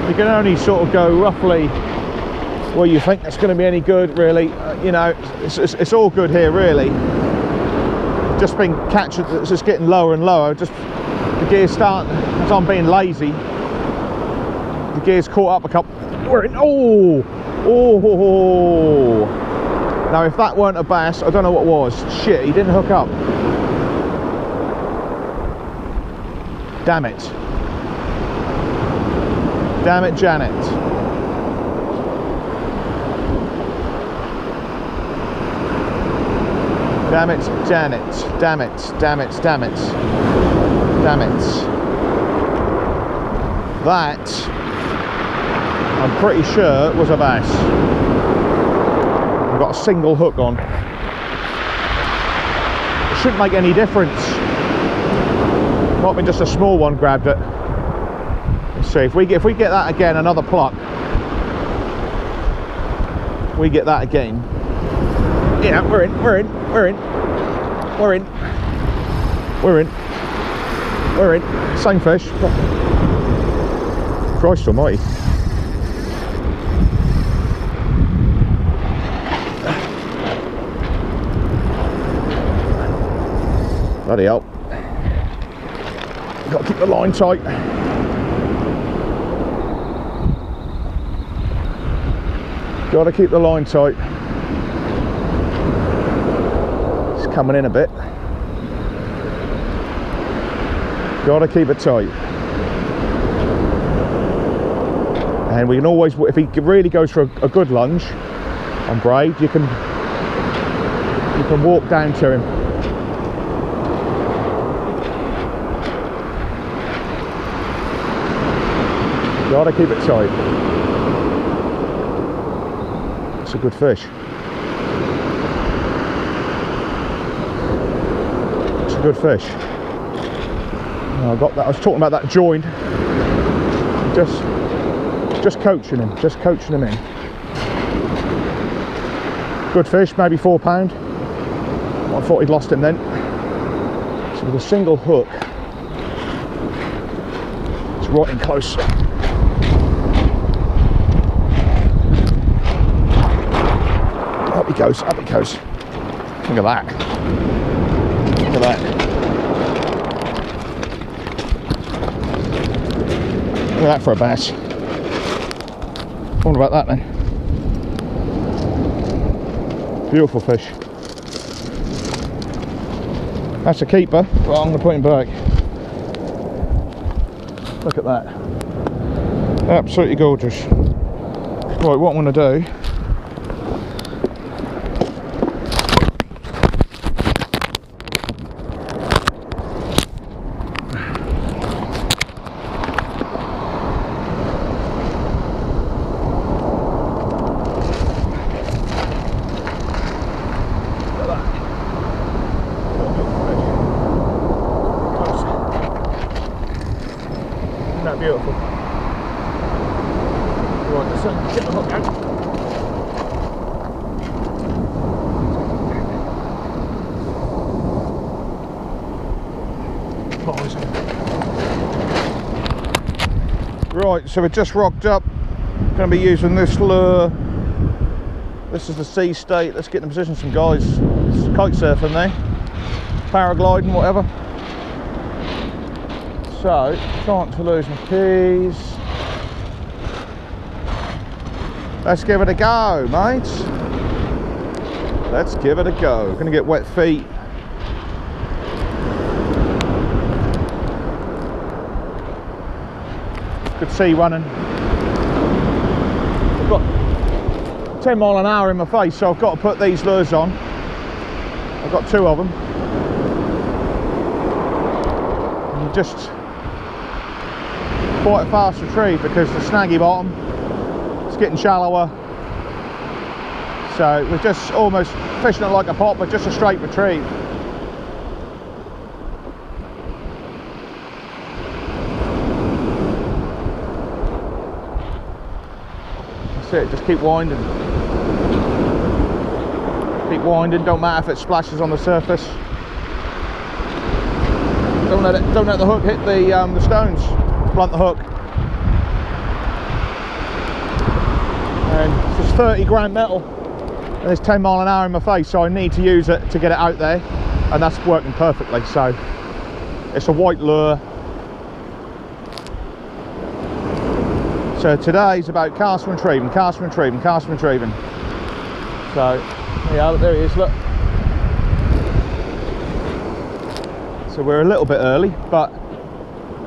You can only sort of go roughly where you think that's going to be any good, really. You know, it's all good here, really. Just been catching, it's just getting lower and lower. Just the gears starting, as I'm being lazy, the gears caught up a couple. We're in, oh! Now, if that weren't a bass, I don't know what was. Shit, he didn't hook up. Damn it. Damn it, Janet. Damn it, Janet. Damn it, damn it, damn it. Damn it. That, I'm pretty sure, was a bass. I've got a single hook on. It shouldn't make any difference. Might be just a small one grabbed it. Let's see, if we get that again, another pluck. We get that again. Yeah, we're in. Same fish. Christ almighty. Bloody hell. Got to keep the line tight. Got to keep the line tight. It's coming in a bit. Got to keep it tight. And we can always, if he really goes for a good lunge on Braid, you can walk down to him. Gotta keep it tight. It's a good fish. It's a good fish. I got that. I was talking about that join. Just coaching him. Just coaching him in. Good fish. Maybe £4. I thought he'd lost him then. So with a single hook, it's right in close. Up he goes, up he goes. Look at that. Look at that. Look at that for a bass. What about that then? Beautiful fish. That's a keeper. Well, I'm going to put him back. Look at that. Absolutely gorgeous. Right, what I'm going to do, beautiful. Right, so get the hook out. Right, so we're just rocked up. Going to be using this lure. This is the sea state. Let's get in position, some guys. It's kite surfing there, paragliding, whatever. So, trying to lose my keys. Let's give it a go, mates. Let's give it a go. Gonna get wet feet. Good sea running. I've got 10 mile an hour in my face, so I've got to put these lures on. I've got 2 of them. And just quite a fast retrieve because the snaggy bottom, it's getting shallower, so we're just almost fishing it like a pop, but just a straight retrieve. That's it, just keep winding, don't matter if it splashes on the surface. Don't let the hook hit the stones. Blunt the hook. 30 gram metal and it's 10 mile an hour in my face, so I need to use it to get it out there, and that's working perfectly. So it's a white lure. So today's about casting and retrieving, casting and retrieving, casting and retrieving. So yeah, there he is, look. So we're a little bit early, but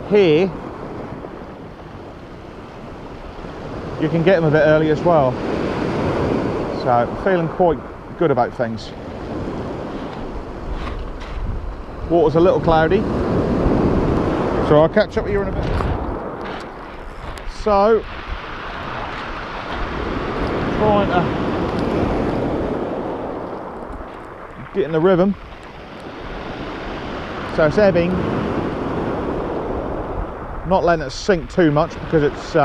here you can get them a bit early as well. So I'm feeling quite good about things. Water's a little cloudy, so I'll catch up with you in a bit. So trying to get in the rhythm. So it's ebbing, not letting it sink too much because it's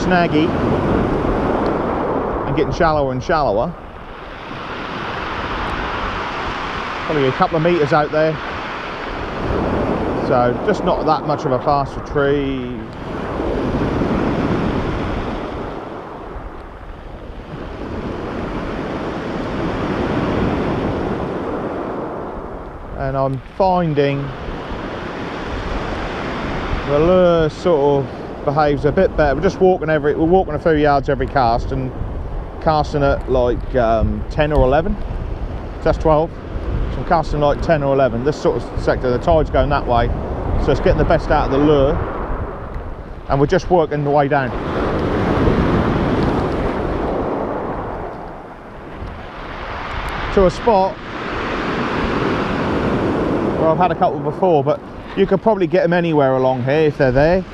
snaggy and getting shallower and shallower. Probably a couple of meters out there, so just not that much of a fast retrieve. And I'm finding the lure sort of behaves a bit better. We're walking a few yards every cast and casting at like 10 or 11. So that's 12. So I'm casting like 10 or 11. This sort of sector, the tide's going that way, so it's getting the best out of the lure, and we're just working the way down. To a spot where I've had a couple before, but you could probably get them anywhere along here if they're there.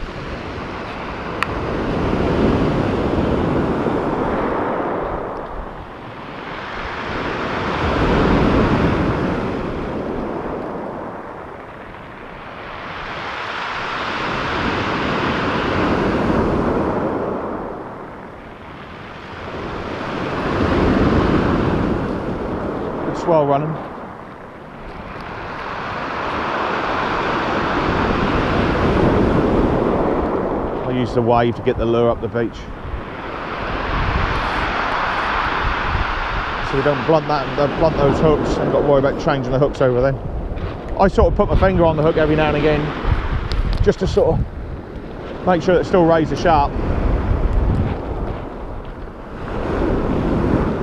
Good swell running. Use the wave to get the lure up the beach, so we don't blunt those hooks and got to worry about changing the hooks over then. I sort of put my finger on the hook every now and again just to sort of make sure it's still razor sharp.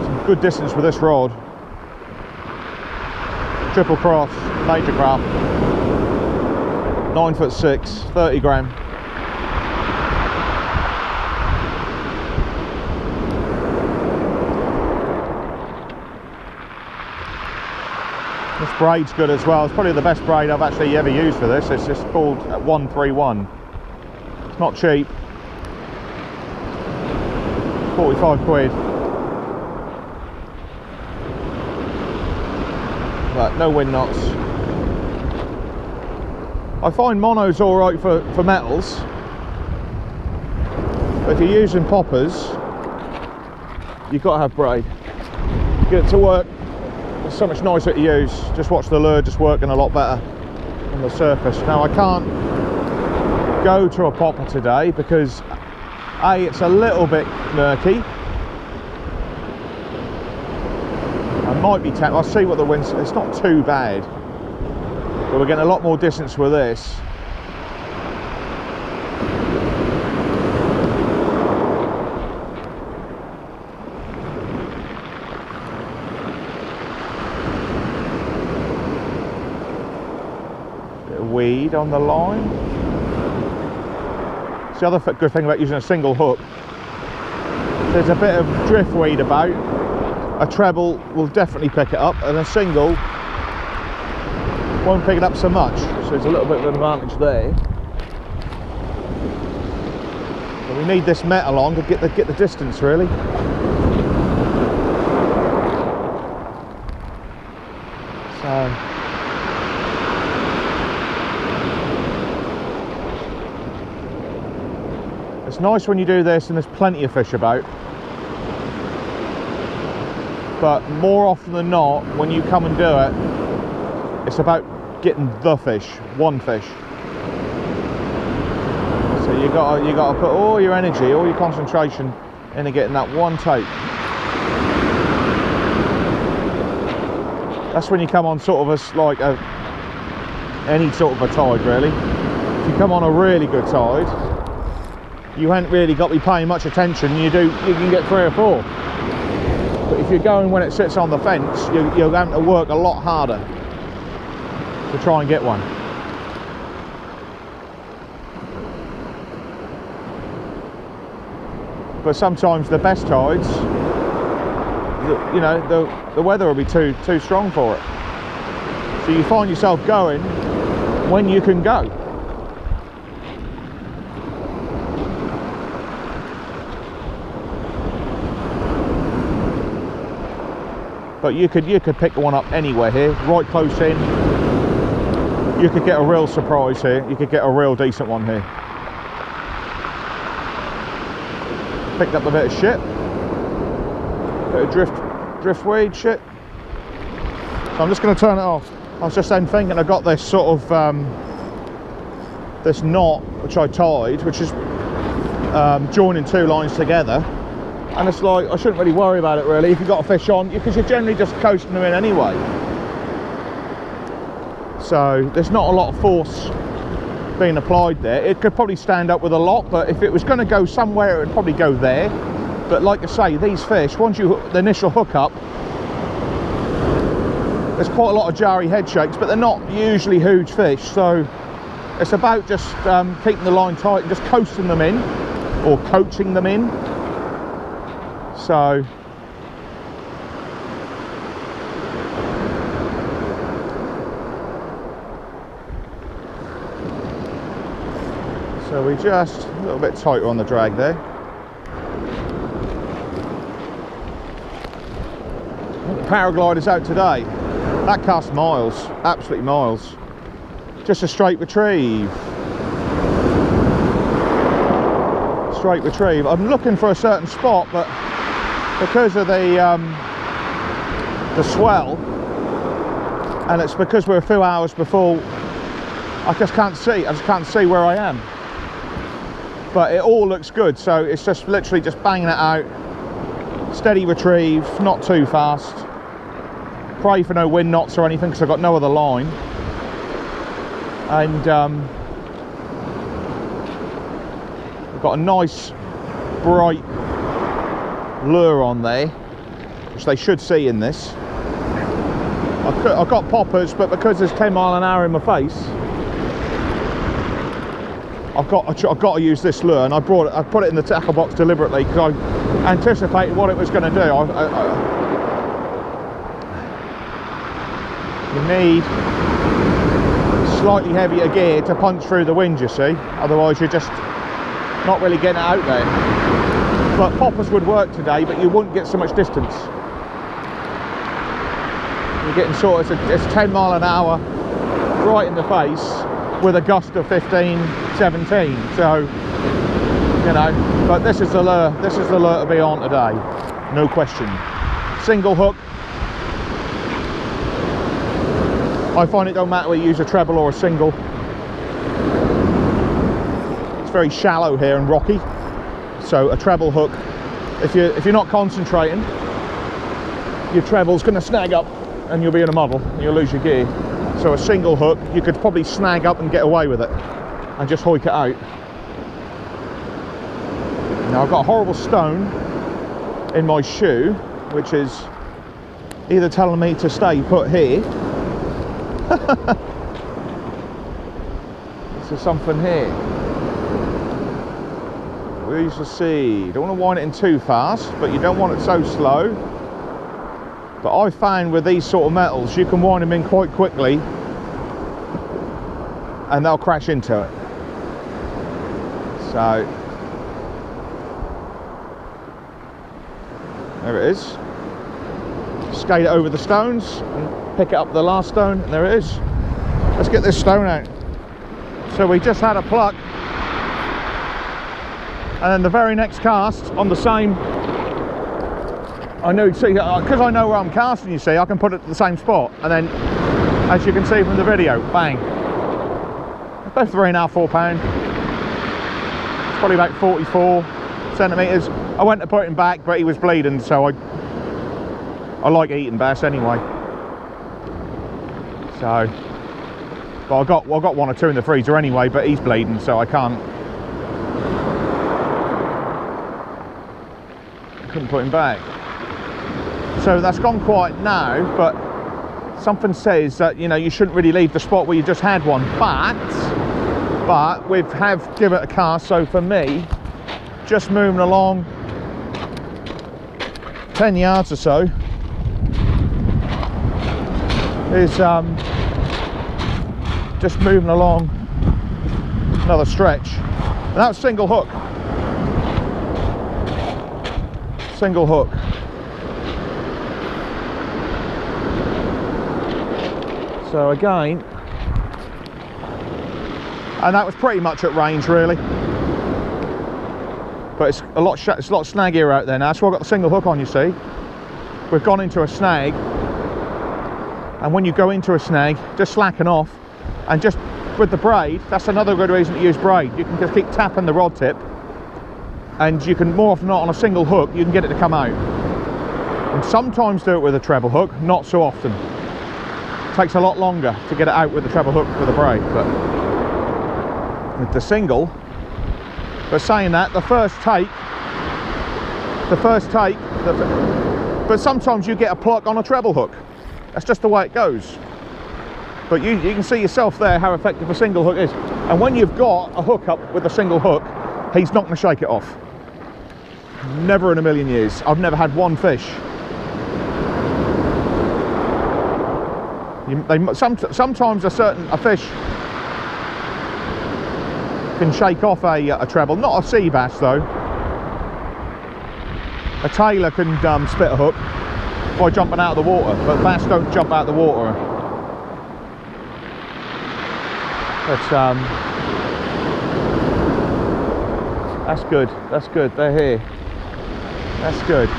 Some good distance with this rod. Triple cross, major craft, 9'6", 30 gram. This braid's good as well. It's probably the best braid I've actually ever used for this. It's just called 131. It's not cheap. 45 quid. But no wind knots. I find mono's alright for metals. But if you're using poppers, you've got to have braid. Get it to work. It's so much nicer to use. Just watch the lure just working a lot better on the surface. Now I can't go to a popper today because A, it's a little bit murky. I might be tempted. I'll see what the wind's. It's not too bad, but we're getting a lot more distance with this. Weed on the line. It's the other good thing about using a single hook. There's a bit of driftweed about. A treble will definitely pick it up, and a single won't pick it up so much. So there's a little bit of an advantage there. But we need this metal on to get the distance really. So. It's nice when you do this and there's plenty of fish about, but more often than not when you come and do it, it's about getting the fish, one fish. So you got to put all your energy, all your concentration into getting that one take. That's when you come on sort of any sort of a tide really. If you come on a really good tide, you haven't really got to be paying much attention. You can get 3 or 4. But if you're going when it sits on the fence, you're having to work a lot harder to try and get one. But sometimes the best tides, you know, the weather will be too strong for it. So you find yourself going when you can go. But you could pick one up anywhere here, right close in. You could get a real surprise here. You could get a real decent one here. Picked up a bit of shit. Bit of driftweed shit. So I'm just going to turn it off. I was just then thinking I got this sort of this knot which I tied, which is joining 2 lines together. And it's like, I shouldn't really worry about it really if you've got a fish on, because you're generally just coasting them in anyway. So there's not a lot of force being applied there. It could probably stand up with a lot, but if it was going to go somewhere, it would probably go there. But like I say, these fish, once you hook the initial hook up, there's quite a lot of jarry head shakes, but they're not usually huge fish. So it's about just keeping the line tight and just coasting them in, or coaching them in. So we just a little bit tighter on the drag there. The paraglider's out today. That cast miles, absolutely miles. Just a straight retrieve. Straight retrieve. I'm looking for a certain spot, but because of the swell, and it's because we're a few hours before, I just can't see where I am. But it all looks good, so it's just literally just banging it out. Steady retrieve, not too fast. Pray for no wind knots or anything, because I've got no other line. And we've got a nice bright lure on there, which they should see in this. I've got poppers, but because there's 10 mile an hour in my face, I've got to use this lure, and I put it in the tackle box deliberately because I anticipated what it was going to do. You need slightly heavier gear to punch through the wind, you see, otherwise you're just not really getting it out there. But poppers would work today, but you wouldn't get so much distance. You're getting sort of, it's 10 mile an hour right in the face with a gust of 15, 17. So, you know, but this is the lure to be on today, no question. Single hook. I find it don't matter whether you use a treble or a single. It's very shallow here and rocky. So a treble hook, if you're not concentrating, your treble's going to snag up and you'll be in a muddle and you'll lose your gear. So a single hook, you could probably snag up and get away with it and just hoik it out. Now I've got a horrible stone in my shoe, which is either telling me to stay put here. So something here. We shall see. Don't want to wind it in too fast, but you don't want it so slow. But I found with these sort of metals, you can wind them in quite quickly and they'll crash into it. So there it is. Skate it over the stones and pick it up the last stone, and there it is. Let's get this stone out. So we just had a pluck, and then the very next cast on the same, I know, see, because I know where I'm casting, you see, I can put it at the same spot, and then as you can see from the video, bang. About 3.5–4 pound. It's probably about 44 centimetres. I went to put him back, but he was bleeding, so I like eating bass anyway. So, but I got one or two in the freezer anyway, but he's bleeding, so I couldn't put him back. So that's gone quiet now, but something says that, you know, you shouldn't really leave the spot where you just had one, but we have given it a cast. So for me, just moving along 10 yards or so is just moving along another stretch, and that was single hook. So again, and that was pretty much at range really, but it's a lot snaggier out there now. That's why I've got the single hook on, you see. We've gone into a snag, and when you go into a snag, just slacken off, and just with the braid, that's another good reason to use braid. You can just keep tapping the rod tip, and you can more often than not on a single hook, you can get it to come out. And sometimes do it with a treble hook, not so often. It takes a lot longer to get it out with the treble hook with a braid, but with the single. But saying that, the first take, but sometimes you get a pluck on a treble hook. That's just the way it goes. But you can see yourself there how effective a single hook is. And when you've got a hook up with a single hook, he's not going to shake it off. Never in a million years. I've never had one fish. Sometimes a fish can shake off a treble. Not a sea bass though. A tailor can spit a hook by jumping out of the water, but bass don't jump out of the water. But that's good. That's good. They're here. That's good.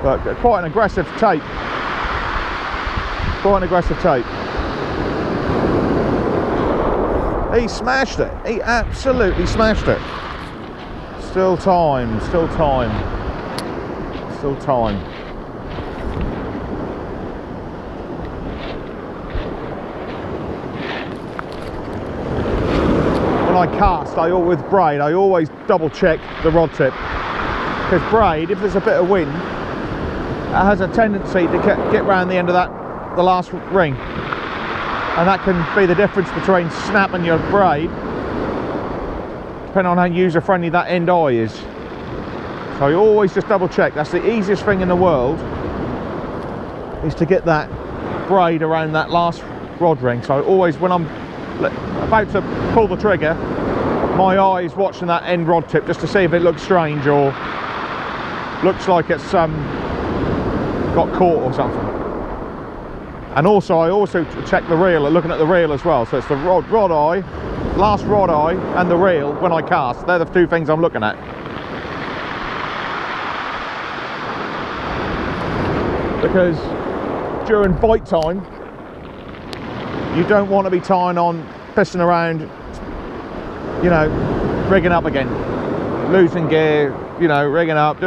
But quite an aggressive take. Quite an aggressive take. He smashed it. He absolutely smashed it. Still time. Still time. Still time. When I cast, with braid, I always double check the rod tip, because braid, if there's a bit of wind, it has a tendency to get round the end of the last ring, and that can be the difference between snapping your braid, depending on how user-friendly that end eye is. So I always just double check. That's the easiest thing in the world, is to get that braid around that last rod ring. So I always, when I'm about to pull the trigger, my eye is watching that end rod tip just to see if it looks strange or looks like it's got caught or something. And also I also check the reel, looking at the reel as well. So it's the rod eye, last rod eye, and the reel when I cast. They're the two things I'm looking at. Because during bite time, you don't want to be tying on, pissing around, you know, rigging up again, losing gear, you know, rigging up,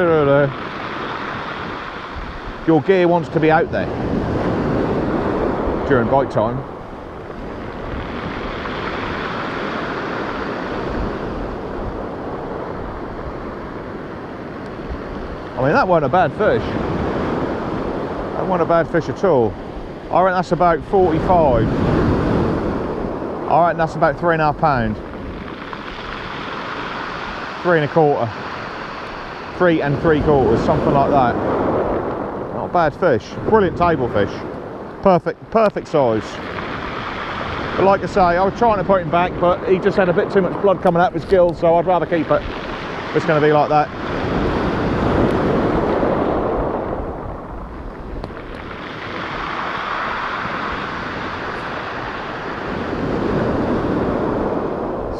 Your gear wants to be out there during bite time. I mean, that wasn't a bad fish. That wasn't a bad fish at all. I reckon that's about 45. I reckon that's about 3.5 pound. 3 1/4. 3 3/4, something like that. Not a bad fish. Brilliant table fish. Perfect size. But like I say, I was trying to put him back, but he just had a bit too much blood coming out of his gills, so I'd rather keep it. It's going to be like that.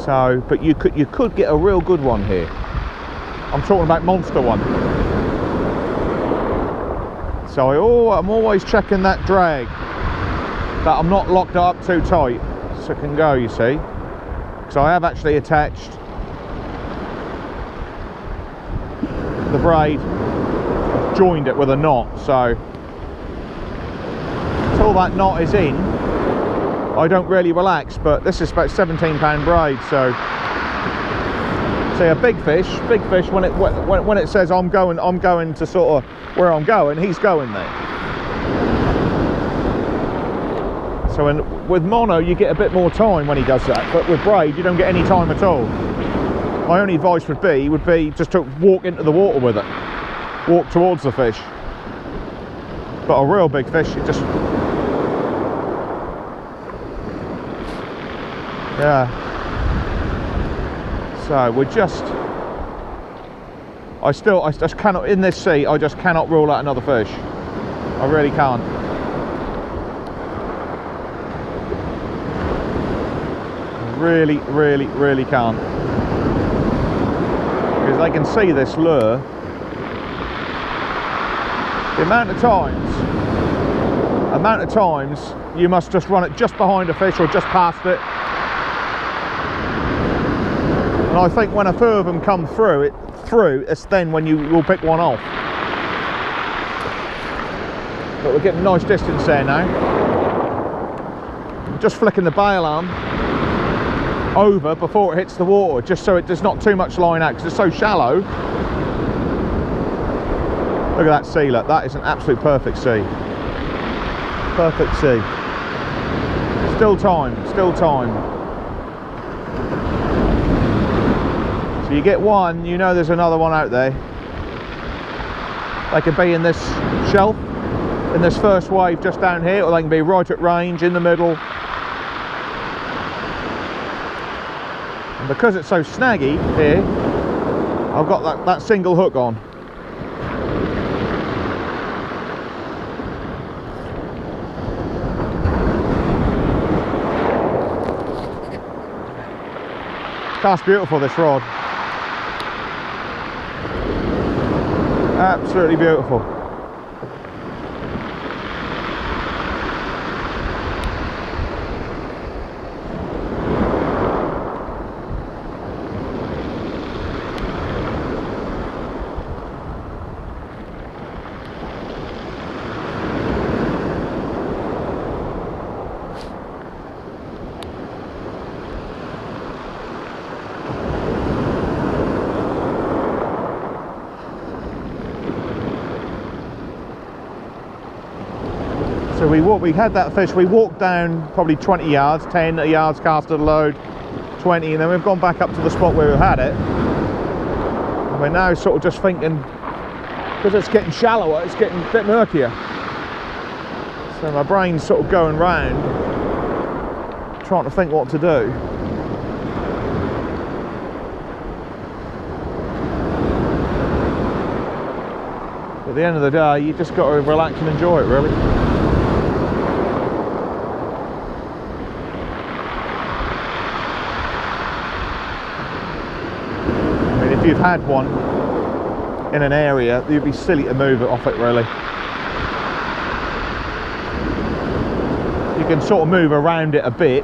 So, but you could get a real good one here. I'm talking about monster one. So I'm always checking that drag, that I'm not locked up too tight, so it can go, you see. because I have actually attached the braid, joined it with a knot, so until that knot is in I don't really relax. But this is about £17 braid, so see, a big fish when it says I'm going to sort of where I'm going, he's going there. So with mono you get a bit more time when he does that, but with braid you don't get any time at all. My only advice would be just to walk into the water with it, walk towards the fish. But a real big fish, it just, yeah. So we're just, I just cannot, in this sea I just cannot rule out another fish. I really can't. Really can't, because I can see this lure. The amount of times you must just run it just behind a fish or just past it, and I think when a few of them come through, it's then when you will pick one off. But we're getting a nice distance there now. I'm just flicking the bail arm over before it hits the water, just so there's not too much line out, because it's so shallow. Look at that sea, look, that is an absolute perfect sea. Perfect sea. Still time. So you get one, you know there's another one out there. They could be in this shelf, in this first wave just down here, or they can be right at range, in the middle. And because it's so snaggy here, I've got that single hook on. That's beautiful, this rod. Absolutely beautiful. So we had that fish, we walked down probably 20 yards, 10 yards casted a load, 20, and then we've gone back up to the spot where we had it. And we're now sort of just thinking, because it's getting shallower, it's getting a bit murkier. So my brain's sort of going round, trying to think what to do. But at the end of the day, you just got to relax and enjoy it, really. If you've had one in an area, you'd be silly to move it off it, really. You can sort of move around it a bit,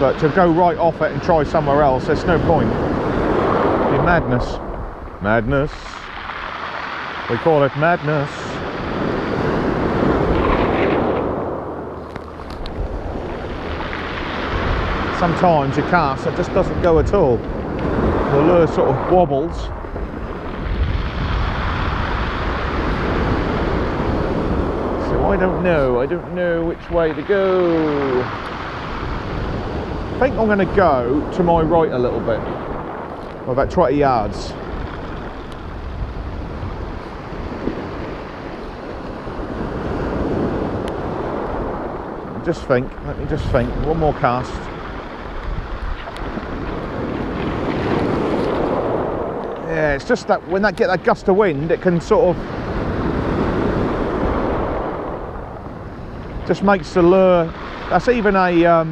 but to go right off it and try somewhere else, there's no point. It'd be madness. Madness. We call it madness. Sometimes your cast, it just doesn't go at all. The lure sort of wobbles. So I don't know which way to go. I think I'm going to go to my right a little bit, about 20 yards. Let me just think, one more cast. Yeah, it's just that when that get that gust of wind, it can sort of just makes the lure. That's even a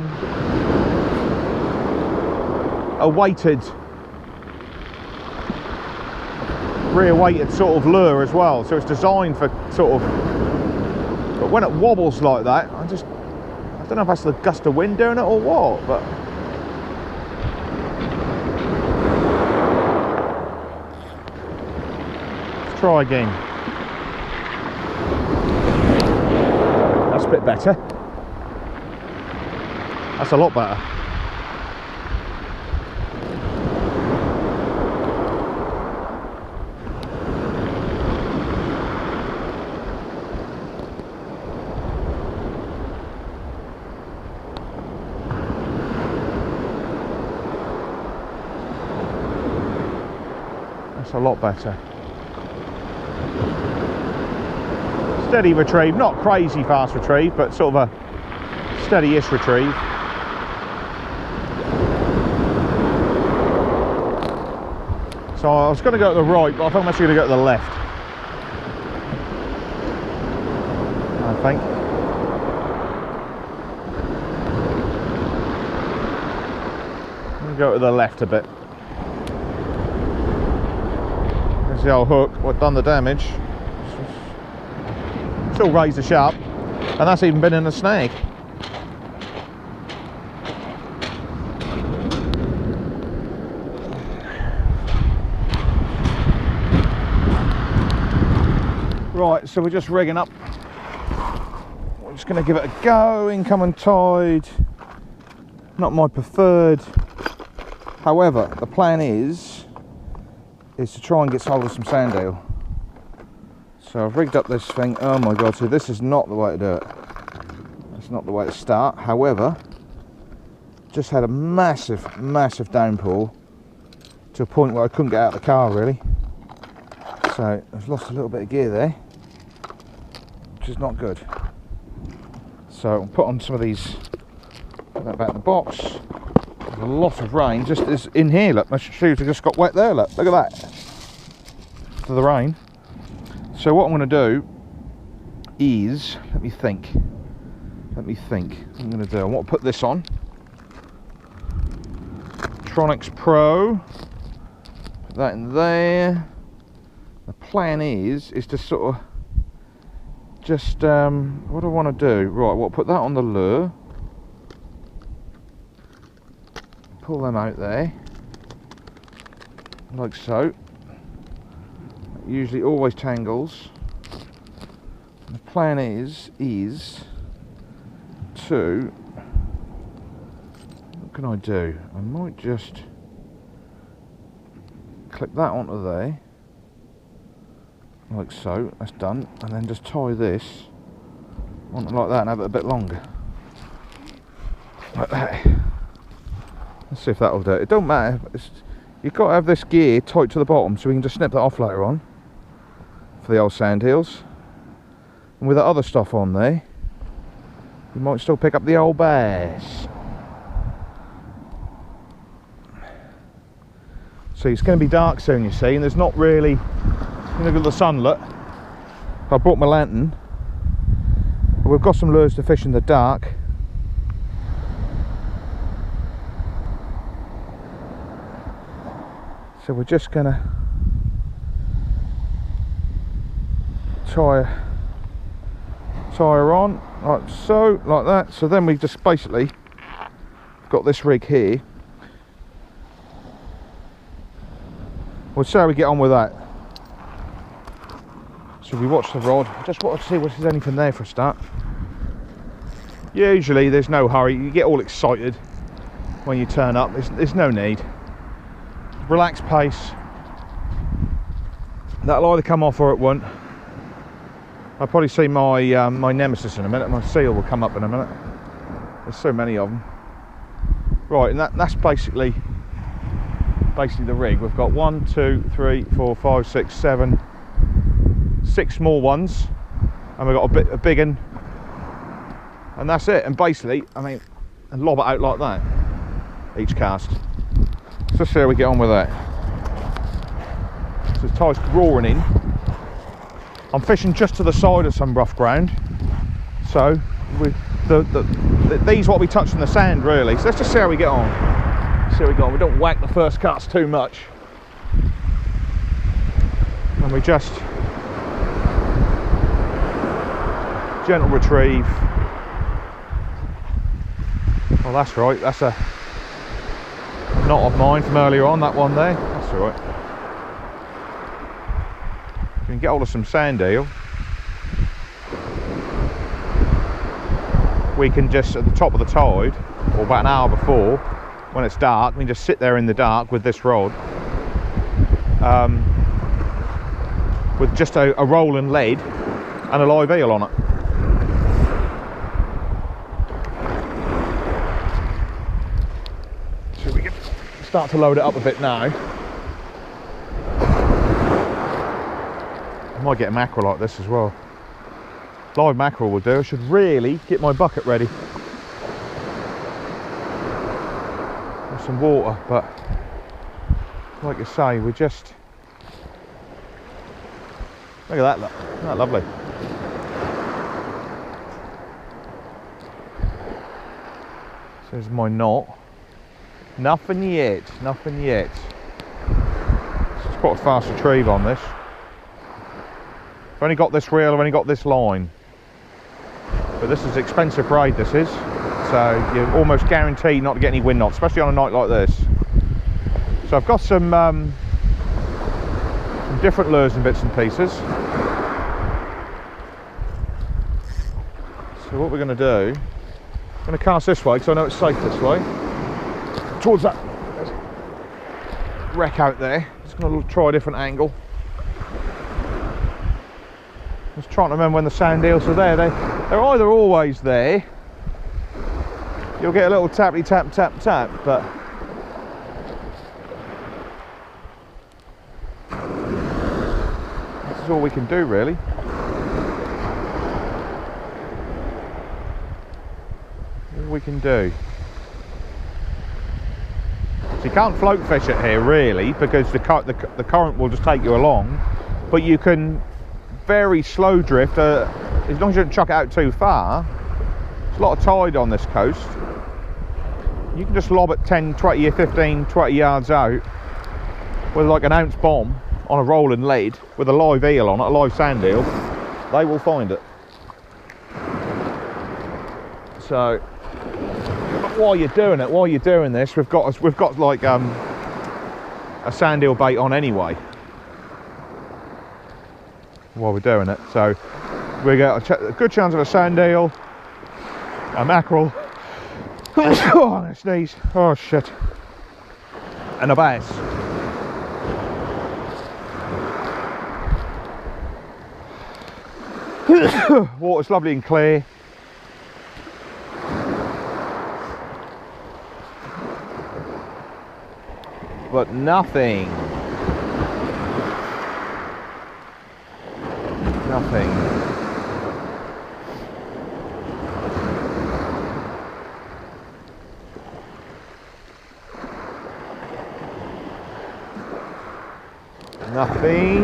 weighted, rear weighted sort of lure as well. So it's designed for sort of. But when it wobbles like that, I don't know if that's the gust of wind doing it or what, but Try again. That's a bit better. That's a lot better. That's a lot better. Steady retrieve, not crazy fast retrieve, but sort of a steady-ish retrieve. So I was going to go to the right, but I think I'm actually going to go to the left. I think. I'm going to go to the left a bit. There's the old hook, what done the damage. Still razor sharp, and that's even been in a snag. Right, so we're just rigging up. We're just going to give it a go. Incoming tide, not my preferred. However, the plan is to try and get hold of some sand eel. So I've rigged up this thing. Oh my god, so this is not the way to do it. That's not the way to start. However, just had a massive downpour to a point where I couldn't get out of the car really. So I've lost a little bit of gear there, which is not good. So I'll put on some of these, put that back in the box. There's a lot of rain just is in here. Look, my shoes have just got wet there. Look at that. To the rain. So what I'm going to do is, let me think what I'm going to do. I want to put this on. Tronics Pro. Put that in there. The plan is to sort of just, what do I want to do? Right, well, put that on the lure. Pull them out there. Like so. Usually always tangles. The plan is to, what can I do? I might just clip that onto there, like so. That's done, and then just tie this onto like that and have it a bit longer, like that. Let's see if that'll do it. It don't matter. You've got to have this gear tight to the bottom so we can just snip that off later on for the old sand heels. And with the other stuff on there, you might still pick up the old bass. So it's going to be dark soon, you see, and there's not really, look at the sun, look. I brought my lantern. We've got some lures to fish in the dark. So we're just going to tie her on like so, like that. So then we just basically got this rig here. We'll see how we get on with that. So we watch the rod. I just want to see if there's anything there for a start. Usually there's no hurry. You get all excited when you turn up. There's no need. Relaxed pace. That'll either come off or it won't. I'll probably see my my nemesis in a minute. My seal will come up in a minute. There's so many of them. Right, and that's basically the rig. We've got 1, 2, 3, 4, 5, 6, 7, 6 small ones, and we've got a big one, and that's it. And basically, I mean, and lob it out like that each cast. So let's see how we get on with that. So the tide's roaring in. I'm fishing just to the side of some rough ground, so these what we touch in the sand really. So let's just see how we get on. See how we go on. We don't whack the first cast too much, and we just gentle retrieve. Oh, that's right. That's a knot of mine from earlier on. That one there. That's all right. can get hold of some sand eel, we can just, at the top of the tide, or about an hour before, when it's dark, we can just sit there in the dark with this rod, with just a rolling lead and a live eel on it. So we can start to load it up a bit now. I might get a mackerel like this as well. Live mackerel will do. I should really get my bucket ready with some water, but like I say, we just look at that. Look, isn't that lovely? So there's my knot. Nothing yet. Nothing yet. It's quite a fast retrieve on this. I've only got this reel. I've only got this line. But this is expensive braid, this is. So you're almost guaranteed not to get any wind knots, especially on a night like this. So I've got some different lures and bits and pieces. So what we're going to do, I'm going to cast this way because I know it's safe this way. Towards that wreck out there. Just going to try a different angle. Just trying to remember when the sand eels are there. They're either always there. You'll get a little tappy tap tap tap, but this is all we can do really. All we can do. So you can't float fish it here really, because the current will just take you along, but you can very slow drift, as long as you don't chuck it out too far. There's a lot of tide on this coast. You can just lob it 10, 20, 15, 20 yards out with like an ounce bomb on a rolling lead with a live eel on it, a live sand eel. They will find it. So while you're doing it, while you're doing this, we've got like a sand eel bait on anyway while we're doing it. So we get a good chance of a sand eel, a mackerel, oh, I'm gonna sneeze, oh shit, and a bass. Water's lovely and clear. But nothing. Nothing. Nothing.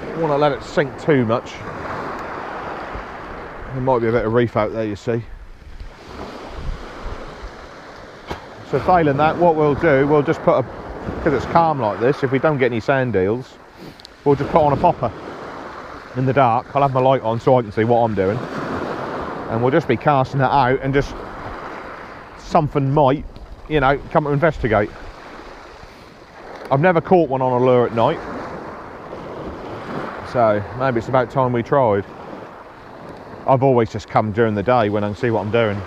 Don't want to let it sink too much. There might be a bit of reef out there, you see. So failing that, what we'll do, we'll just put because it's calm like this, if we don't get any sand eels, we'll just put on a popper in the dark. I'll have my light on so I can see what I'm doing. And we'll just be casting that out, and just something might, you know, come to investigate. I've never caught one on a lure at night, so maybe it's about time we tried. I've always just come during the day when I can see what I'm doing.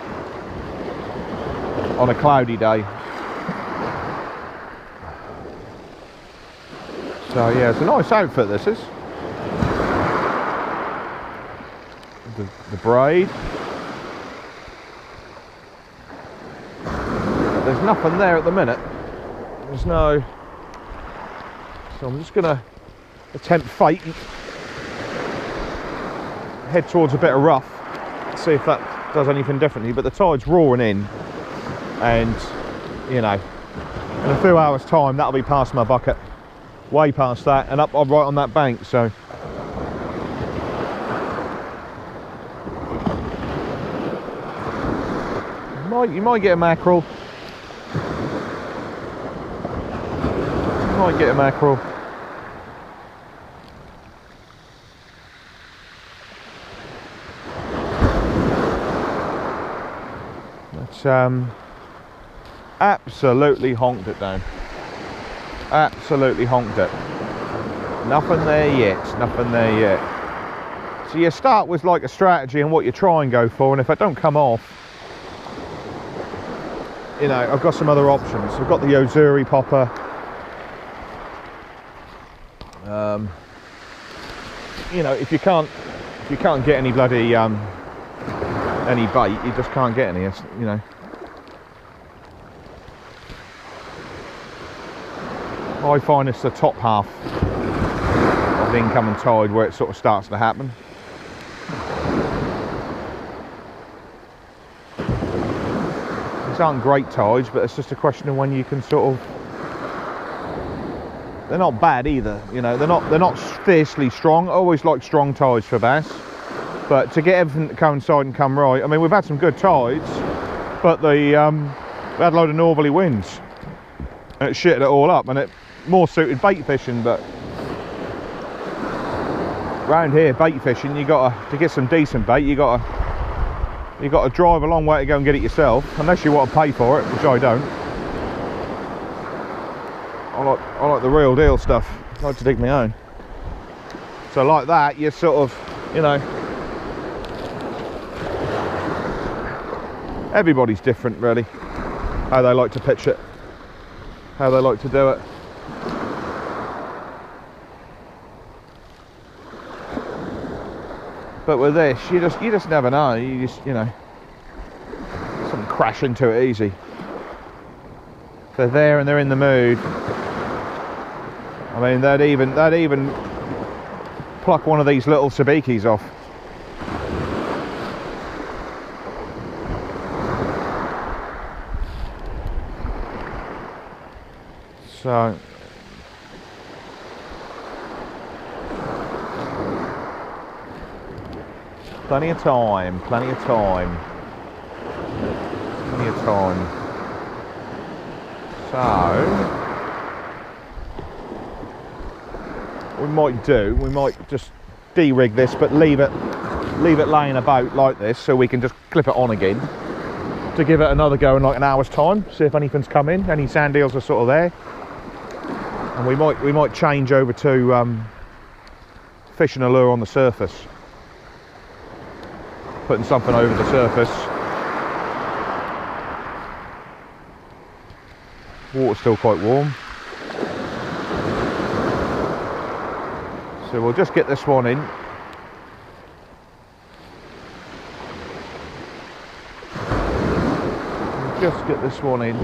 On a cloudy day. So yeah, it's a nice outfit this is. The braid. There's nothing there at the minute. There's no... So I'm just going to attempt fate. Head towards a bit of rough. See if that does anything differently. But the tide's roaring in. And, you know, in a few hours time, that'll be past my bucket. Way past that. And up right on that bank, so... You might get a mackerel. You might get a mackerel. Let's It's absolutely honked it down. Absolutely honked it. Nothing there yet, nothing there yet. So you start with like a strategy and what you try and go for, and if it don't come off, you know, I've got some other options. I've got the Ozuri popper. You know, if you can't get any bloody any bait, you just can't get any, you know. I find it's the top half of the incoming tide where it sort of starts to happen. These aren't great tides, but it's just a question of when you can sort of, they're not bad either, you know, they're not fiercely strong. I always like strong tides for bass, but to get everything to coincide and come right, I mean, we've had some good tides, but we had a load of northerly winds and it shitted it all up, and it more suited bait fishing. But round here, bait fishing, you got to get some decent bait, you got to drive a long way to go and get it yourself, unless you want to pay for it, which I don't. I like the real deal stuff. I like to dig my own. So like that, you sort of, you know, everybody's different really, how they like to pitch it, how they like to do it. But with this, you just never know. You know, something crash into it easy. If they're there and they're in the mood, I mean, they'd even pluck one of these little sabikis off. So plenty of time, plenty of time, plenty of time. So we might just de-rig this, but leave it laying about like this, so we can just clip it on again to give it another go in like an hour's time, see if anything's come in, any sand eels are sort of there. And we might change over to fishing a lure on the surface, putting something over the surface. Water's still quite warm, so we'll just get this one in. Just get this one in.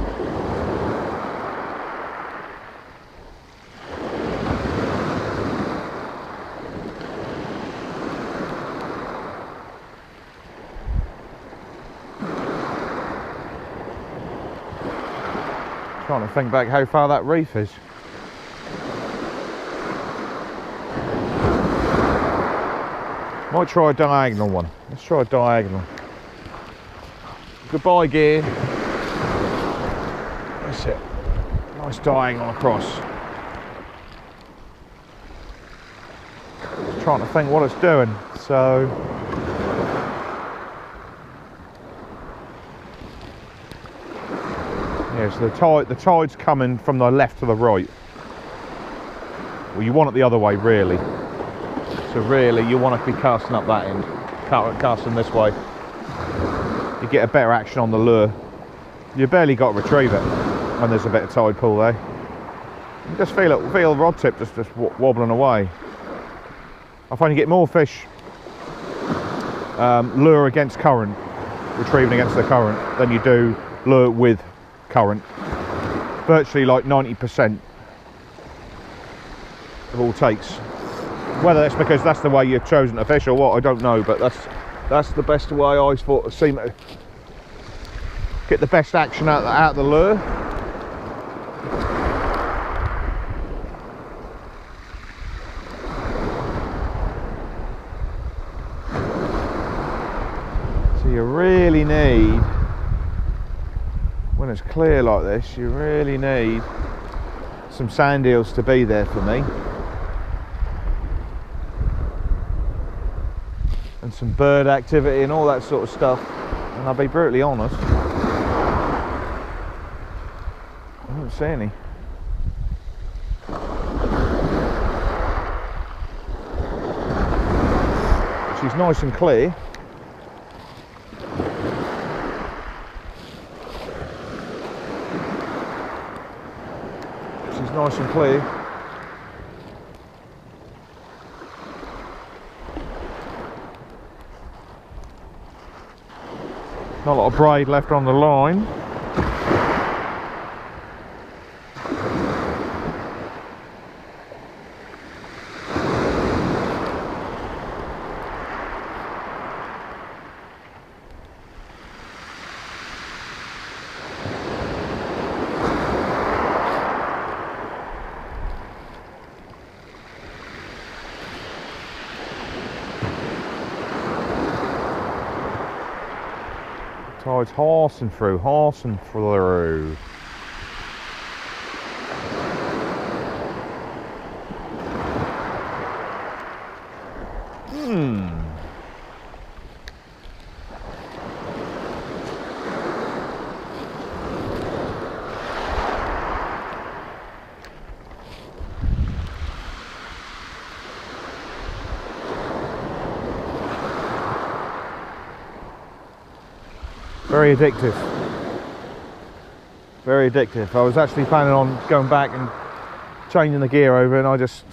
Trying to think back how far that reef is. Might try a diagonal one. Let's try a diagonal. Goodbye gear. That's it. Nice diagonal across. Just trying to think what it's doing. So yeah, so the tide's coming from the left to the right. Well, you want it the other way, really. So really, you want to be casting up that end, casting this way. You get a better action on the lure. You barely got to retrieve it when there's a bit of tide pull there. You just feel the rod tip just wobbling away. I find you get more fish lure against current, retrieving against the current, than you do lure with current. Virtually like 90% of all takes. Whether that's because that's the way you've chosen to fish or what, I don't know, but that's the best way I thought to seem to get the best action out of the lure. So you really need, when it's clear like this, you really need some sand eels to be there for me. And some bird activity and all that sort of stuff. And I'll be brutally honest, don't see any. She's nice and clear. She's nice and clear. Not a lot of braid left on the line. Tide's horsing through, horsing through. Very addictive. Very addictive. I was actually planning on going back and changing the gear over, and I just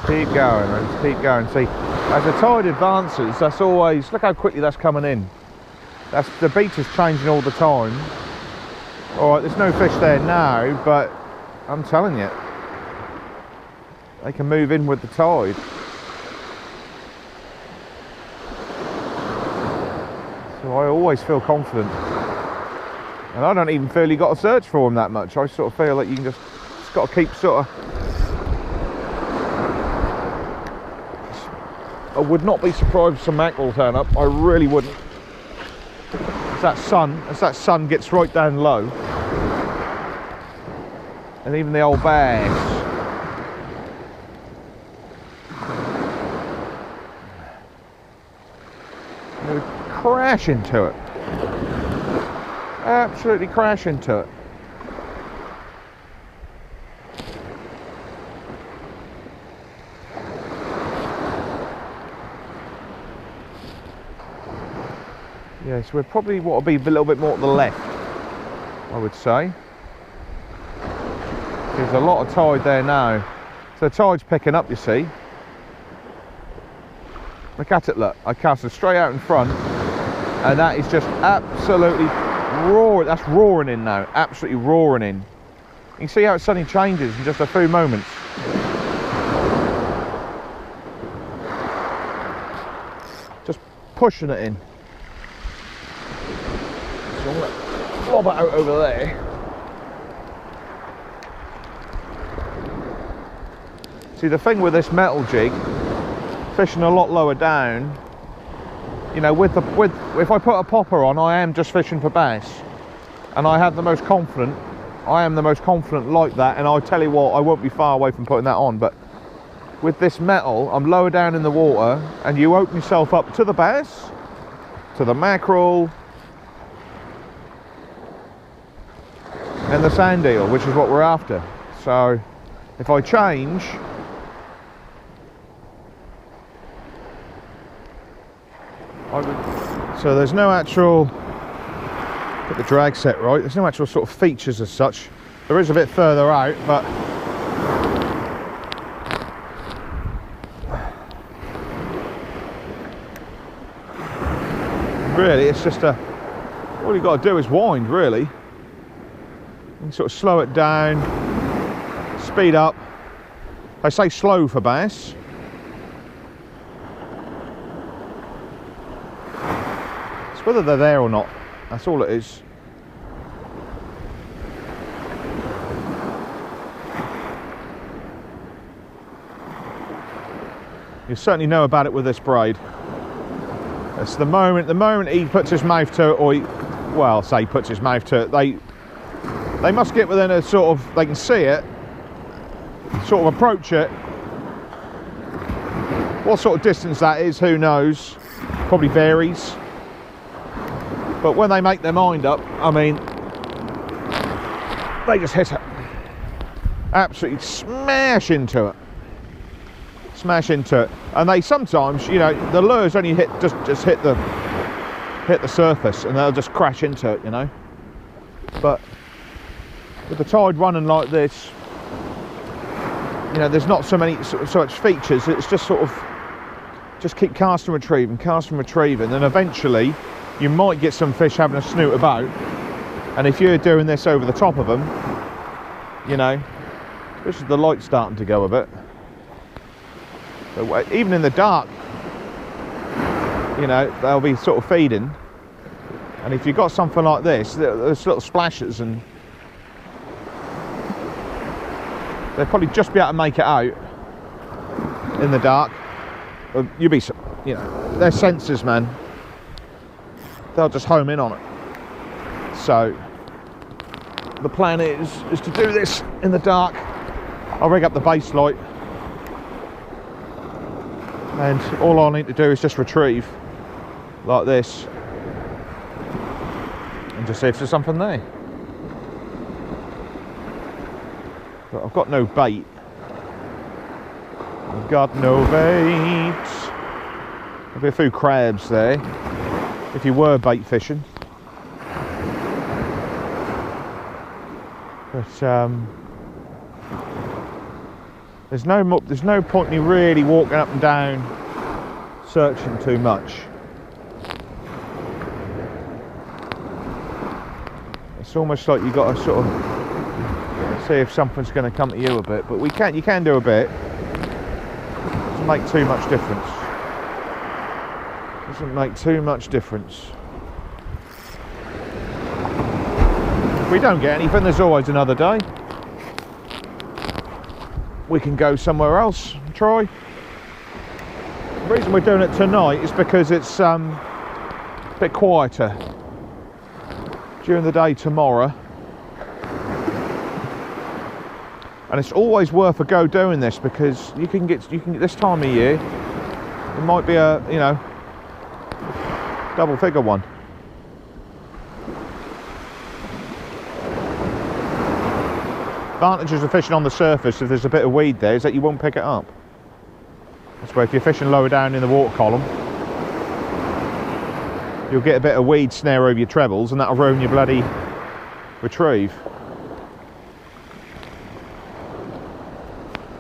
keep going. I just keep going. See, as the tide advances, that's always, look how quickly that's coming in. That's, the beach is changing all the time. All right, there's no fish there now, but I'm telling you, they can move in with the tide. So I always feel confident, and I don't even feel you got to search for them that much. I sort of feel that you can just got to keep sort of. I would not be surprised if some mackerel turn up. I really wouldn't. As that sun gets right down low, and even the old bags. Crash into it. Absolutely crash into it. Yes, we're probably want to be a little bit more to the left, I would say. There's a lot of tide there now. So the tide's picking up, you see. Look at it, look. I cast it straight out in front. And that is just absolutely roaring. That's roaring in now. Absolutely roaring in. You can see how it suddenly changes in just a few moments. Just pushing it in. So I'm going to lob it out over there. See, the thing with this metal jig, fishing a lot lower down, you know, if I put a popper on, I am just fishing for bass, and I am the most confident like that, and I'll tell you what, I won't be far away from putting that on. But with this metal, I'm lower down in the water, and you open yourself up to the bass, to the mackerel, and the sand eel, which is what we're after. So if I change, so there's no actual, get the drag set right, there's no actual sort of features as such. There is a bit further out, but really it's just all you've got to do is wind, really. And sort of slow it down, speed up. I say slow for bass. Whether they're there or not, that's all it is. You certainly know about it with this braid. It's the moment he puts his mouth to it, or well, say he puts his mouth to it, they must get within a sort of, they can see it, sort of approach it. What sort of distance that is, who knows? Probably varies. But when they make their mind up, I mean, they just hit it. Absolutely smash into it. Smash into it. And they sometimes, you know, the lures only hit just hit the surface, and they'll just crash into it, you know. But with the tide running like this, you know, there's not so much features. It's just sort of just keep casting and retrieving, and eventually you might get some fish having a snoot about. And if you're doing this over the top of them, you know, this is the light starting to go a bit. But even in the dark, you know, they'll be sort of feeding. And if you've got something like this, there's little splashes, and they'll probably just be able to make it out in the dark. You'll be, you know, they're sensors, man. They'll just home in on it. So the plan is to do this in the dark. I'll rig up the base light, and all I need to do is just retrieve like this and just see if there's something there. But I've got no bait. I've got no bait. There'll be a few crabs there if you were bait fishing. But there's no point in me really walking up and down searching too much. It's almost like you've got to sort of see if something's going to come to you a bit, but you can do a bit. Doesn't make too much difference. Doesn't make too much difference. If we don't get anything, there's always another day. We can go somewhere else and try. The reason we're doing it tonight is because it's a bit quieter during the day tomorrow, and it's always worth a go doing this, because you can get this time of year, it might be a, you know, double figure one. Advantages of fishing on the surface, if there's a bit of weed there, is that you won't pick it up. That's where if you're fishing lower down in the water column, you'll get a bit of weed snare over your trebles, and that'll ruin your bloody retrieve.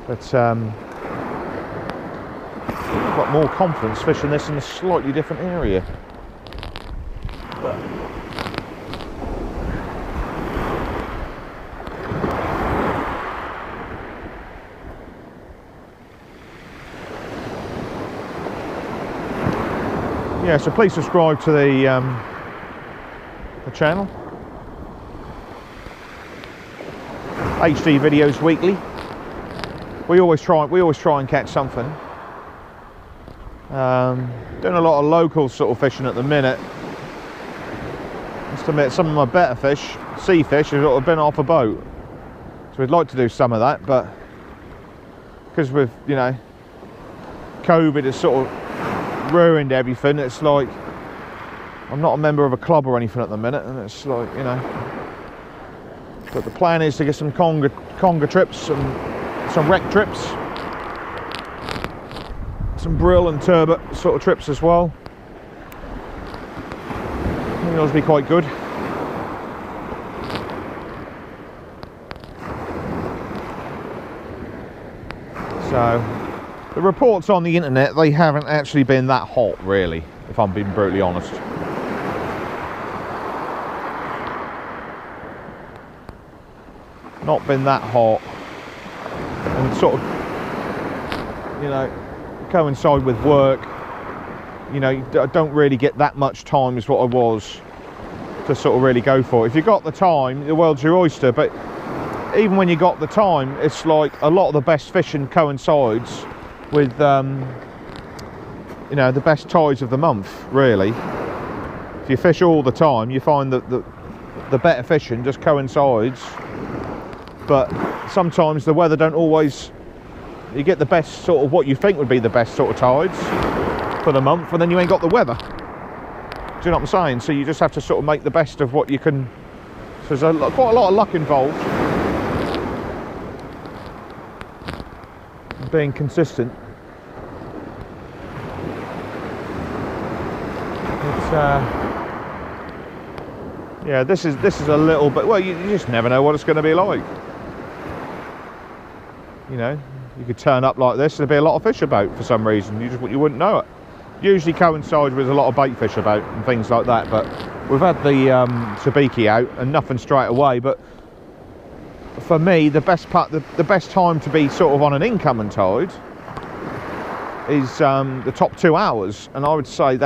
But I've got more confidence fishing this in a slightly different area. But yeah, so please subscribe to the channel. HD videos weekly. We always try and catch something. Doing a lot of local sort of fishing at the minute. Must admit, some of my better fish, sea fish, have sort of been off a boat. So we'd like to do some of that, but because with, you know, COVID has sort of ruined everything, it's like I'm not a member of a club or anything at the minute, and it's like, you know. But the plan is to get some conger trips, some wreck trips, some brill and turbot sort of trips as well. I think those will be quite good. So the reports on the internet, they haven't actually been that hot, really, if I'm being brutally honest. Not been that hot, and sort of, you know, coincide with work. You know, I don't really get that much time as what I was to sort of really go for it. If you got the time, the world's your oyster, but even when you got the time, it's like a lot of the best fishing coincides with you know, the best tides of the month, really. If you fish all the time, you find that the better fishing just coincides. But sometimes the weather don't always, you get the best sort of what you think would be the best sort of tides for the month, and then you ain't got the weather. Do you know what I'm saying? So you just have to sort of make the best of what you can. So there's quite a lot of luck involved. Being consistent. It's yeah, this is a little bit. Well, you just never know what it's going to be like. You know, you could turn up like this and there'd be a lot of fish about for some reason. You wouldn't know it. Usually coincides with a lot of bait fish about and things like that. But we've had the sabiki out and nothing straight away. But for me, the best time to be sort of on an incoming tide is the top 2 hours, and I would say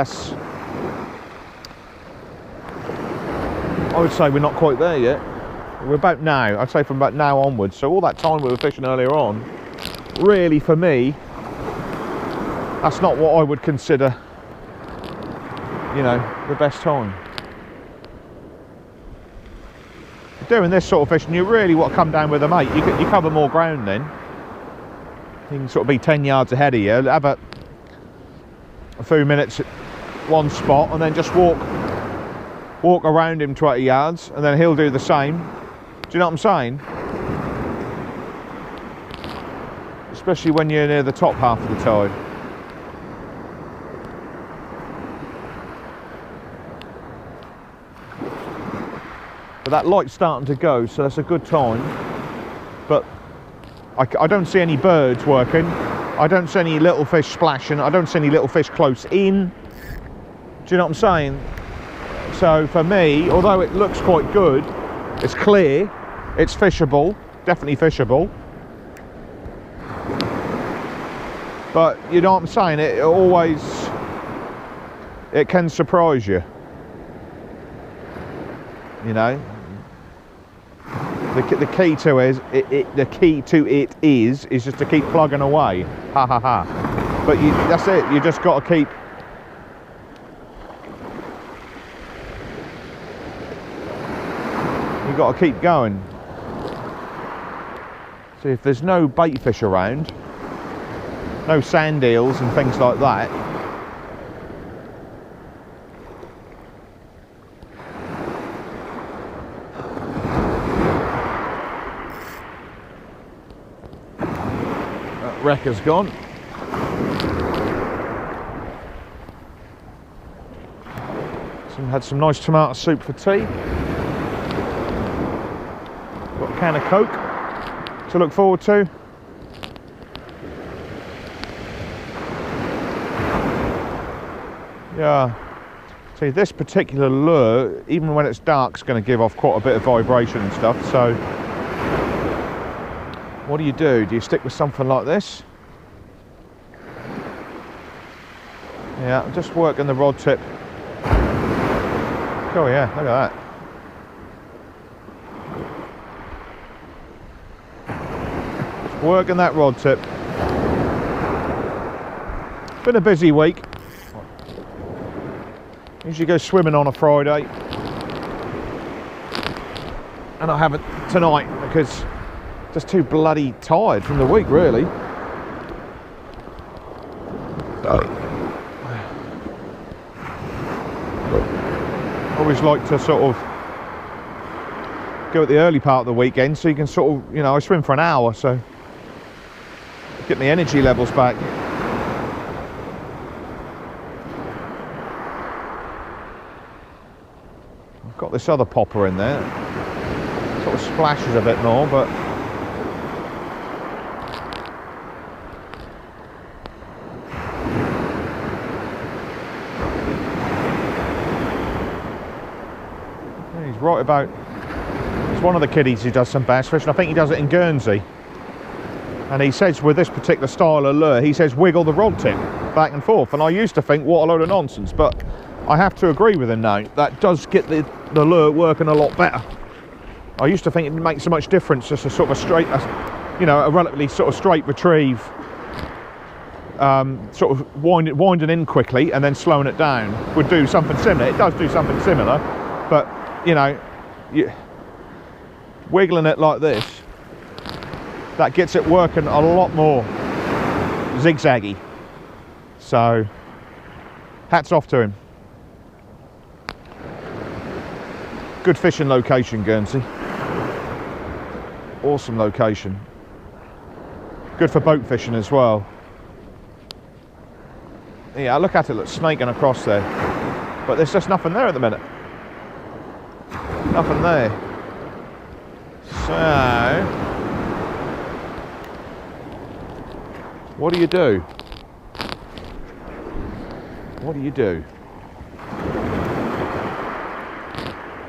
we're not quite there yet. We're about now. I'd say from about now onwards. So all that time we were fishing earlier on, really for me, that's not what I would consider, you know, the best time. Doing this sort of fishing, you really want to come down with a mate. You cover more ground then. You can sort of be 10 yards ahead of you, have a few minutes at one spot, and then just walk around him 20 yards, and then he'll do the same. Do you know what I'm saying? Especially when you're near the top half of the tide. But that light's starting to go, so that's a good time. But I don't see any birds working. I don't see any little fish splashing. I don't see any little fish close in. Do you know what I'm saying? So for me, although it looks quite good, it's clear, it's fishable, definitely fishable. But you know what I'm saying, it can surprise you. You know, the key to it is just to keep plugging away. Ha ha ha. But that's it. You just got to keep. You got to keep going. So if there's no bait fish around, no sand eels and things like that, that wrecker's gone. Had some nice tomato soup for tea. Got a can of Coke to look forward to. Yeah, see, this particular lure, even when it's dark, is going to give off quite a bit of vibration and stuff. So what do? Do you stick with something like this? Yeah, I'm just working the rod tip. Oh yeah, look at that. Just working that rod tip. Been a busy week. Usually go swimming on a Friday, and I haven't tonight because just too bloody tired from the week, really. Always like to sort of go at the early part of the weekend so you can sort of, you know, I swim for an hour, so get my energy levels back. I've got this other popper in there, sort of splashes a bit more, but right about, it's one of the kiddies who does some bass fishing. I think he does it in Guernsey, and he says with this particular style of lure, he says wiggle the rod tip back and forth, and I used to think what a load of nonsense, but I have to agree with him now. That does get the lure working a lot better. I used to think it didn't make so much difference, just a sort of a straight, you know, a relatively sort of straight retrieve, sort of winding in quickly and then slowing it down would do something similar. It does do something similar, but you know, wiggling it like this, that gets it working a lot more zigzaggy. So hats off to him. Good fishing location, Guernsey. Awesome location. Good for boat fishing as well. Yeah, look at it, look, snaking across there. But there's just nothing there at the minute. Nothing there. So, what do you do? What do you do?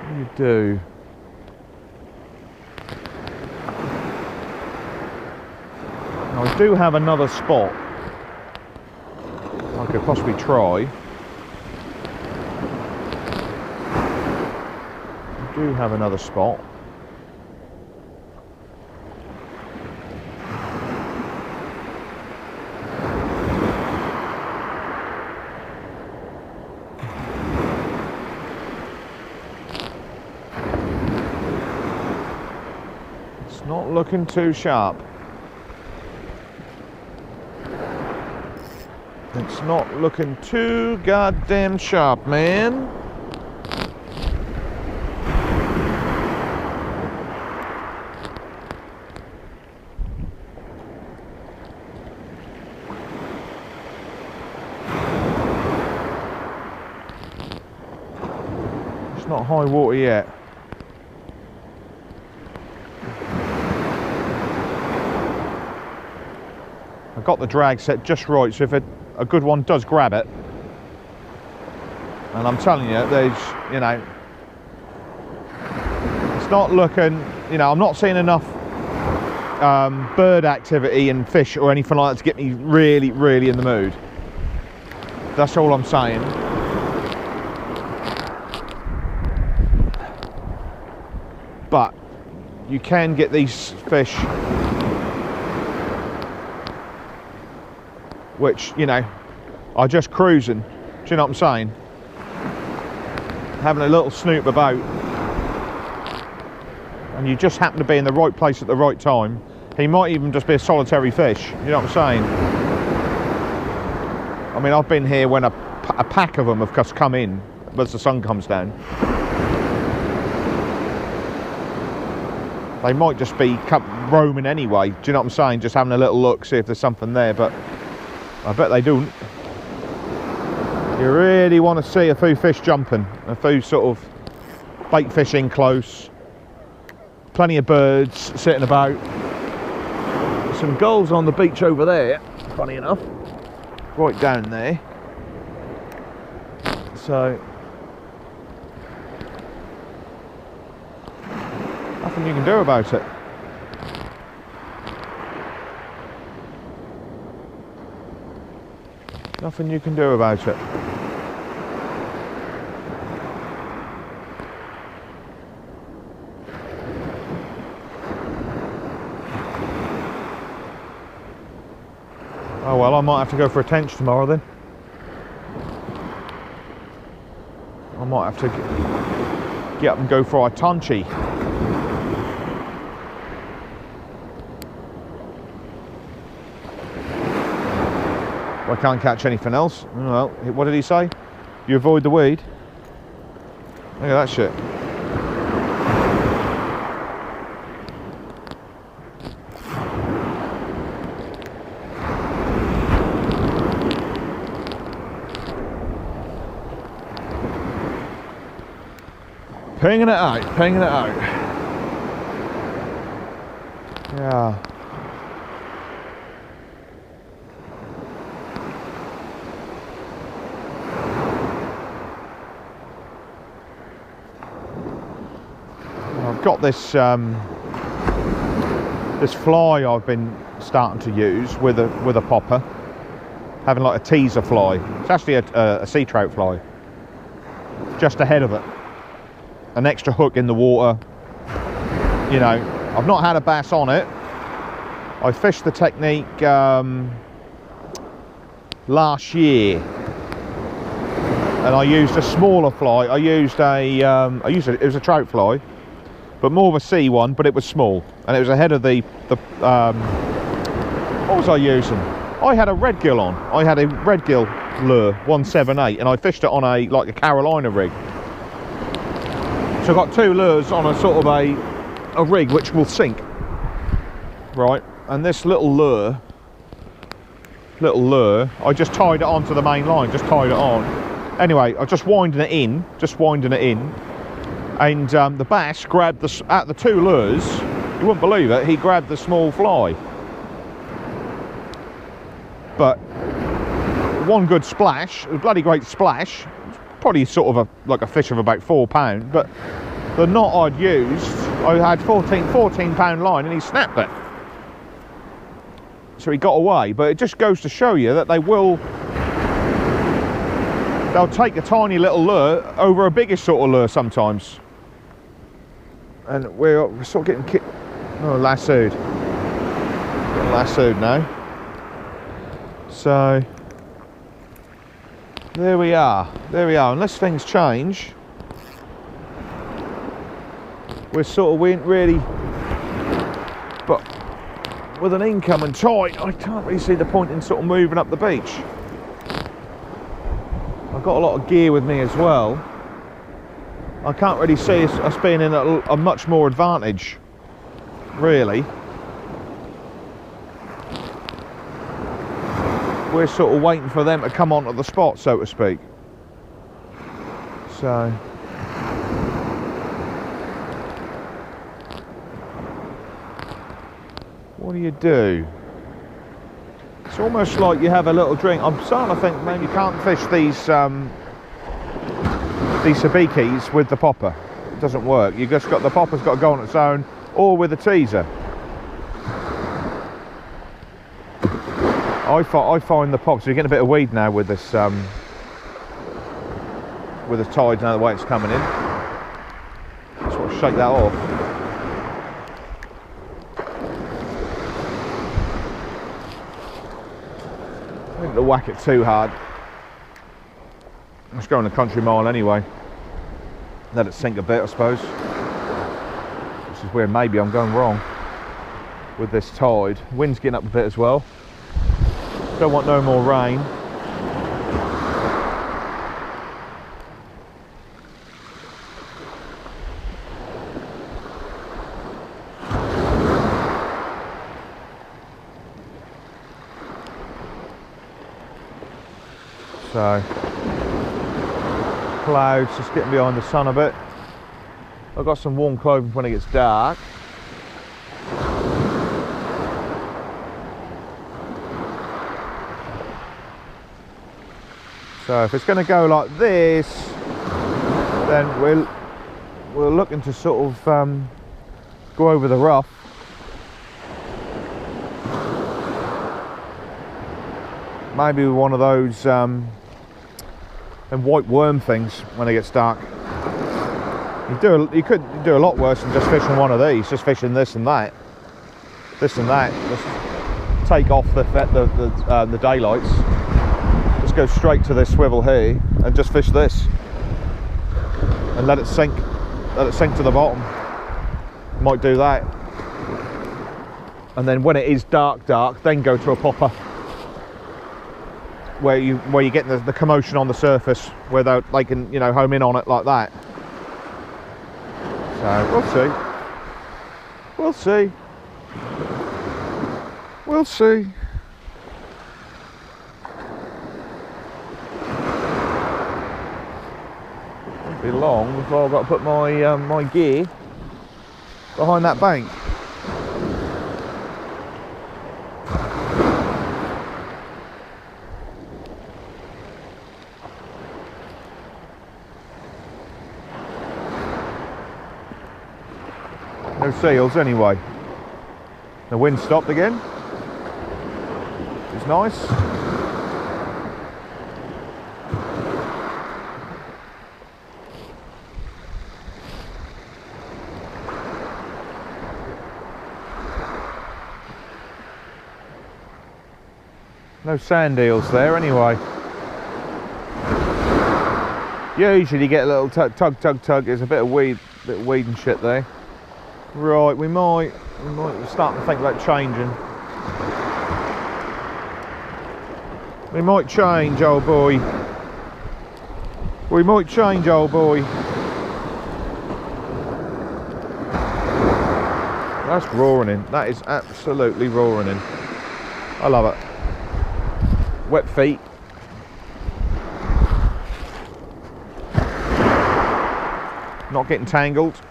What do you do? Now, I do have another spot I could possibly try. I do have another spot. It's not looking too sharp. It's not looking too goddamn sharp, man. It's not high water yet. I've got the drag set just right, so if a good one does grab it, and I'm telling you, there's, you know, it's not looking, you know, I'm not seeing enough bird activity and fish or anything like that to get me really, really in the mood. That's all I'm saying. But you can get these fish which, you know, are just cruising. Do you know what I'm saying? Having a little snoop about, and you just happen to be in the right place at the right time. He might even just be a solitary fish. You know what I'm saying? I mean, I've been here when a pack of them have just come in as the sun comes down. They might just be roaming anyway. Do you know what I'm saying? Just having a little look, see if there's something there, but I bet they don't. You really want to see a few fish jumping, a few sort of bait fishing close, plenty of birds sitting about. Some gulls on the beach over there, funny enough, right down there. So, nothing you can do about it. Nothing you can do about it. Oh well, I might have to go for a tench tomorrow then. I might have to get up and go for a tanchi. I can't catch anything else. Well, what did he say? You avoid the weed. Look at that shit. Pinging it out, pinging it out. Yeah. I've got this this fly I've been starting to use with a popper, having like a teaser fly. It's actually a sea trout fly, just ahead of it. An extra hook in the water. You know, I've not had a bass on it. I fished the technique last year, and I used a smaller fly. I used it was a trout fly, but more of a sea one, but it was small, and it was ahead of the what was I using? I had a red gill on. I had a red gill lure 178, and I fished it on like a Carolina rig. So I've got 2 lures on a sort of a rig which will sink, right? And this little lure, I just tied it onto the main line, just tied it on. Anyway, I'm just winding it in, and the bass grabbed at the 2 lures. You wouldn't believe it, he grabbed the small fly. But one good splash, a bloody great splash, probably sort of like a fish of about £4, but the knot I'd used, I had 14 pound line and he snapped it. So he got away, but it just goes to show you that they'll take a tiny little lure over a bigger sort of lure sometimes. And we're sort of getting lassoed. Getting lassoed now. So there we are, unless things change, we ain't really, but with an incoming tide, I can't really see the point in sort of moving up the beach. I've got a lot of gear with me as well. I can't really see us being in a much more advantage, really. We're sort of waiting for them to come onto the spot, so to speak. So what do? It's almost like you have a little drink. I'm starting to think maybe you can't fish these sabikis with the popper. It doesn't work. You just got the popper's got to go on its own, or with a teaser. I find the pops. We're getting a bit of weed now with this tide now, the way it's coming in. Sort of shake that off. I think to whack it too hard. Let's go on a country mile anyway. Let it sink a bit, I suppose. Which is where maybe I'm going wrong with this tide. Wind's getting up a bit as well. Don't want no more rain. So, clouds just getting behind the sun a bit. I've got some warm clothing when it gets dark. So if it's going to go like this, then we're looking to sort of go over the rough. Maybe with one of those them white worm things when it gets dark. You could do a lot worse than just fishing one of these, just fishing this and that. Just take off the daylights. Just go straight to this swivel here and just fish this and let it sink to the bottom. Might do that, and then when it is dark, then go to a popper where you get the commotion on the surface where they can, you know, home in on it like that. So we'll see. Won't be long before I've got to put my my gear behind that bank. No seals anyway. The wind stopped again. It's nice. No sand eels there anyway. Usually you get a little tug. There's a bit of weed and shit there. Right, we might start to think about changing. We might change, old boy. We might change, old boy. That's roaring in. That is absolutely roaring in. I love it. Wet feet. Not getting tangled.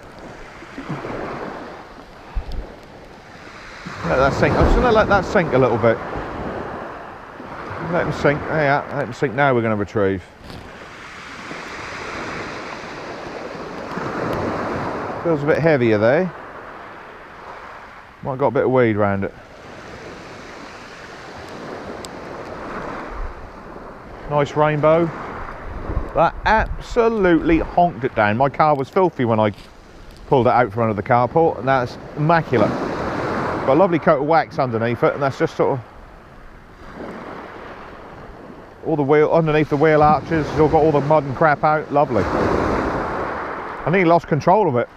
Let that sink. I'm just going to let that sink a little bit. Let him sink. Yeah, let him sink. Now we're going to retrieve. Feels a bit heavier there. Might have got a bit of weed around it. Nice rainbow. That absolutely honked it down. My car was filthy when I pulled it out from under the carport, and that's immaculate. Got a lovely coat of wax underneath it, and that's just sort of all the wheel underneath the wheel arches. It's all got all the mud and crap out. Lovely. I nearly lost control of it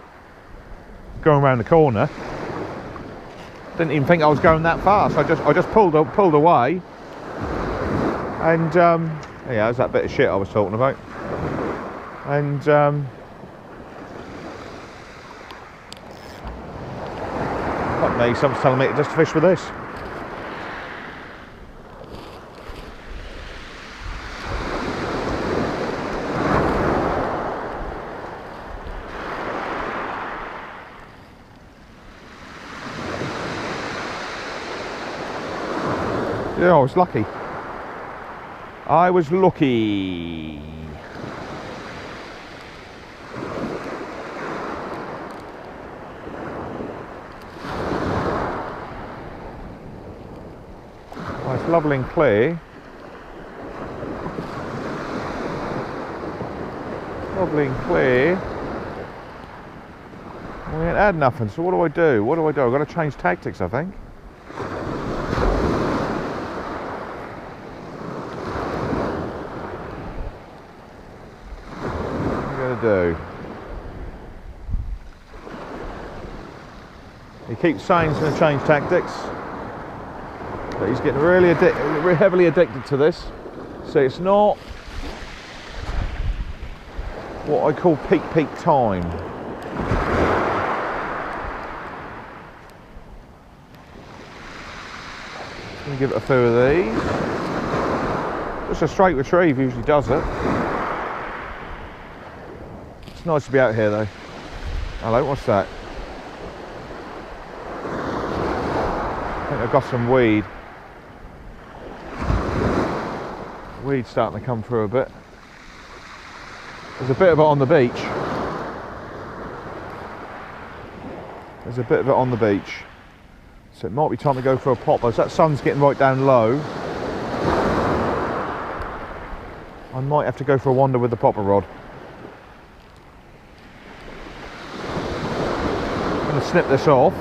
going around the corner. Didn't even think I was going that fast. I just pulled away, and yeah, there's that bit of shit I was talking about. And fuck me, someone's telling me to just fish with this. Yeah, I was lucky. I was lucky. Oh, it's lovely and clear. Lovely and clear. We ain't had nothing, so what do I do? What do I do? I've got to change tactics, I think. Do. He keeps saying he's going to change tactics, but he's getting really heavily addicted to this. So it's not what I call peak time. Let me give it a few of these. Just a straight retrieve usually does it. It's nice to be out here though. Hello, what's that? I think I've got some weed. Weed's starting to come through a bit. There's a bit of it on the beach. There's a bit of it on the beach. So it might be time to go for a pop. As that sun's getting right down low, I might have to go for a wander with the popper rod. Snip this off.